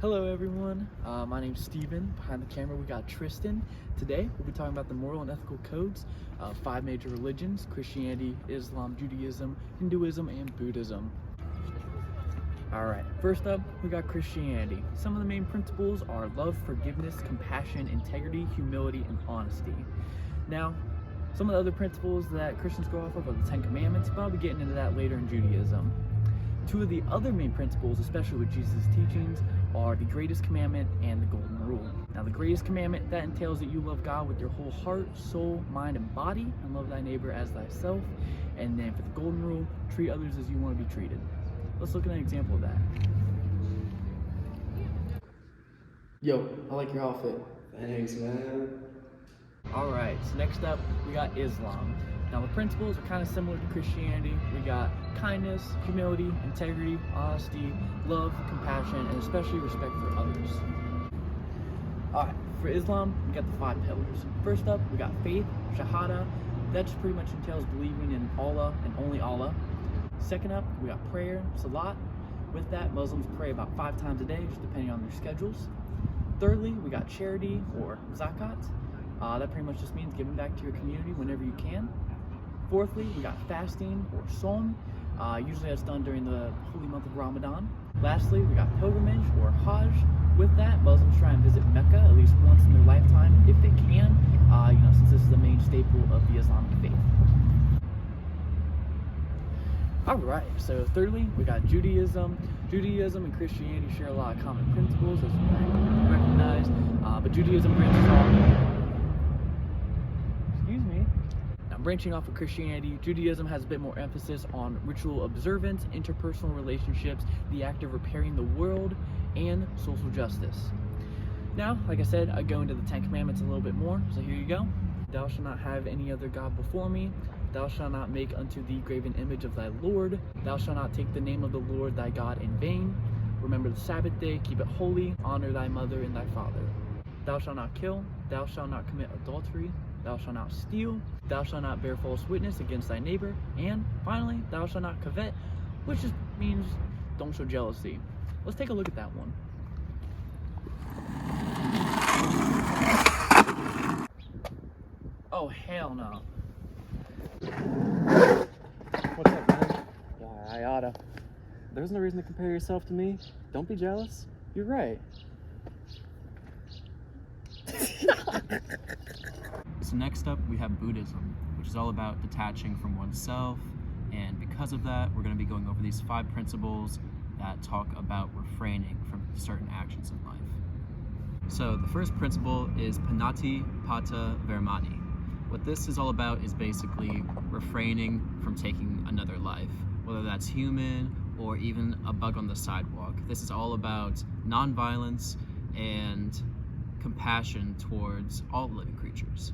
Hello everyone, my name's Steven. Behind the camera we got Tristan. Today we'll be talking about the moral and ethical codes of 5 major religions: Christianity, Islam, Judaism, Hinduism, and Buddhism. Alright, first up we got Christianity. Some of the main principles are love, forgiveness, compassion, integrity, humility, and honesty. Now, some of the other principles that Christians go off of are the 10 Commandments, but I'll be getting into that later in Judaism. Two of the other main principles, especially with Jesus' teachings, are the greatest commandment and the golden rule. Now, the greatest commandment, that entails that you love God with your whole heart, soul, mind, and body, and love thy neighbor as thyself. And then for the golden rule, treat others as you want to be treated. Let's look at an example of that. Yo, I like your outfit. Thanks, man. Alright, so next up, we got Islam. Now the principles are kind of similar to Christianity. We got kindness, humility, integrity, honesty, love, compassion, and especially respect for others. Alright, for Islam, we got the 5 pillars. First up, we got faith, shahada. That just pretty much entails believing in Allah and only Allah. Second up, we got prayer, salat. With that, Muslims pray about 5 times a day, just depending on their schedules. Thirdly, we got charity, or zakat. That pretty much just means giving back to your community whenever you can. Fourthly, we got fasting, or Som. Usually that's done during the holy month of Ramadan. Lastly, we got pilgrimage, or Hajj. With that, Muslims try and visit Mecca at least once in their lifetime if they can, since this is the main staple of the Islamic faith. Alright, so thirdly, we got Judaism. Judaism and Christianity share a lot of common principles, as you might recognize, but Judaism branches off. Branching off of Christianity, Judaism has a bit more emphasis on ritual observance, interpersonal relationships, the act of repairing the world, and social justice. Now, like I said, I go into the 10 Commandments a little bit more, so here you go. Thou shalt not have any other God before me. Thou shalt not make unto thee graven image of thy Lord. Thou shalt not take the name of the Lord thy God in vain. Remember the Sabbath day, keep it holy. Honor thy mother and thy father. Thou shalt not kill. Thou shalt not commit adultery. Thou shalt not steal. Thou shalt not bear false witness against thy neighbor. And finally, thou shalt not covet, which just means don't show jealousy. Let's take a look at that one. Oh, hell no. What's up, man? Yeah, Yarde. There's no reason to compare yourself to me. Don't be jealous. You're right. So next up, we have Buddhism, which is all about detaching from oneself, and because of that, we're going to be going over these 5 principles that talk about refraining from certain actions in life. So the first principle is Panati Pata Vermani. What this is all about is basically refraining from taking another life, whether that's human or even a bug on the sidewalk. This is all about nonviolence and compassion towards all living creatures.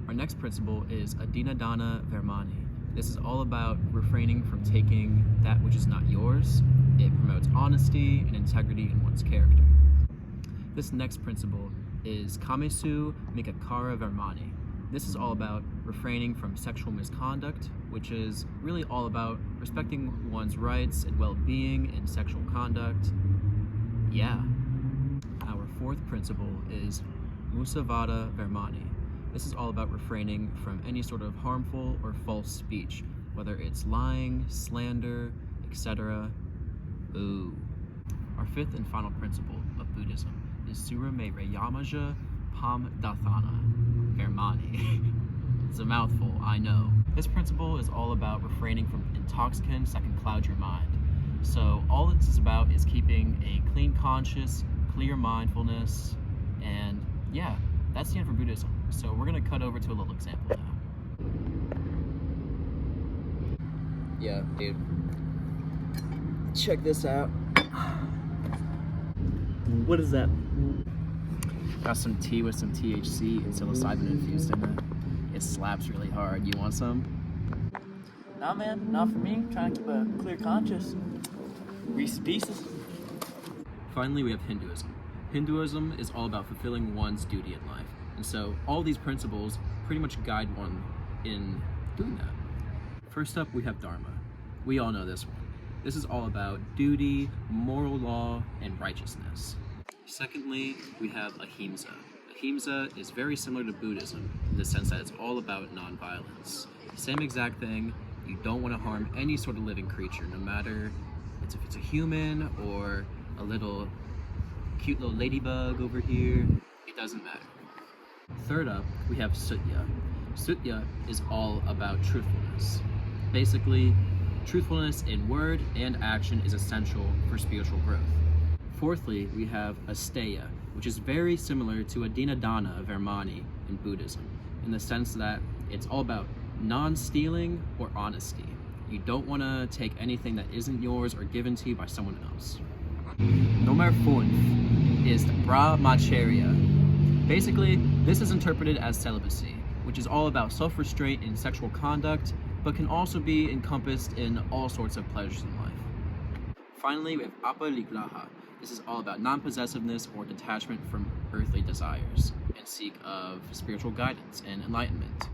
Our next principle is Adinadana Vermani. This is all about refraining from taking that which is not yours. It promotes honesty and integrity in one's character. This next principle is Kamesu Mikakara Vermani. This is all about refraining from sexual misconduct, which is really all about respecting one's rights and well-being in sexual conduct. Yeah. Our fourth principle is Musavada Vermani. This is all about refraining from any sort of harmful or false speech, whether it's lying, slander, etc. Ooh. Our fifth and final principle of Buddhism is Surame Rayamaja Pam Dathana Vermani. It's a mouthful, I know. This principle is all about refraining from intoxicants that can cloud your mind. So all this is about is keeping a clean conscience, clear mindfulness, and yeah, that's the end for Buddhism. So we're gonna cut over to a little example now. Yeah, dude. Check this out. What is that? Got some tea with some THC and psilocybin infused in it. It slaps really hard. You want some? Nah, man, not for me. Trying to keep a clear conscience. Reese's Pieces. Finally, we have Hinduism. Hinduism is all about fulfilling one's duty in life. And so all these principles pretty much guide one in doing that. First up, we have Dharma. We all know this one. This is all about duty, moral law, and righteousness. Secondly, we have ahimsa. Ahimsa is very similar to Buddhism in the sense that it's all about nonviolence. Same exact thing. You don't want to harm any sort of living creature, no matter if it's a human or a cute little ladybug over here. It doesn't matter. Third up, we have sutya. Sutya is all about truthfulness. Basically, truthfulness in word and action is essential for spiritual growth. Fourthly, we have asteya, which is very similar to adinadana vermani in Buddhism, in the sense that it's all about non-stealing or honesty. You don't want to take anything that isn't yours or given to you by someone else. Number 5 is the brahmacharya. Basically, this is interpreted as celibacy, which is all about self-restraint in sexual conduct, but can also be encompassed in all sorts of pleasures in life. Finally, we have aparigraha. This is all about non-possessiveness or detachment from earthly desires, and seek of spiritual guidance and enlightenment.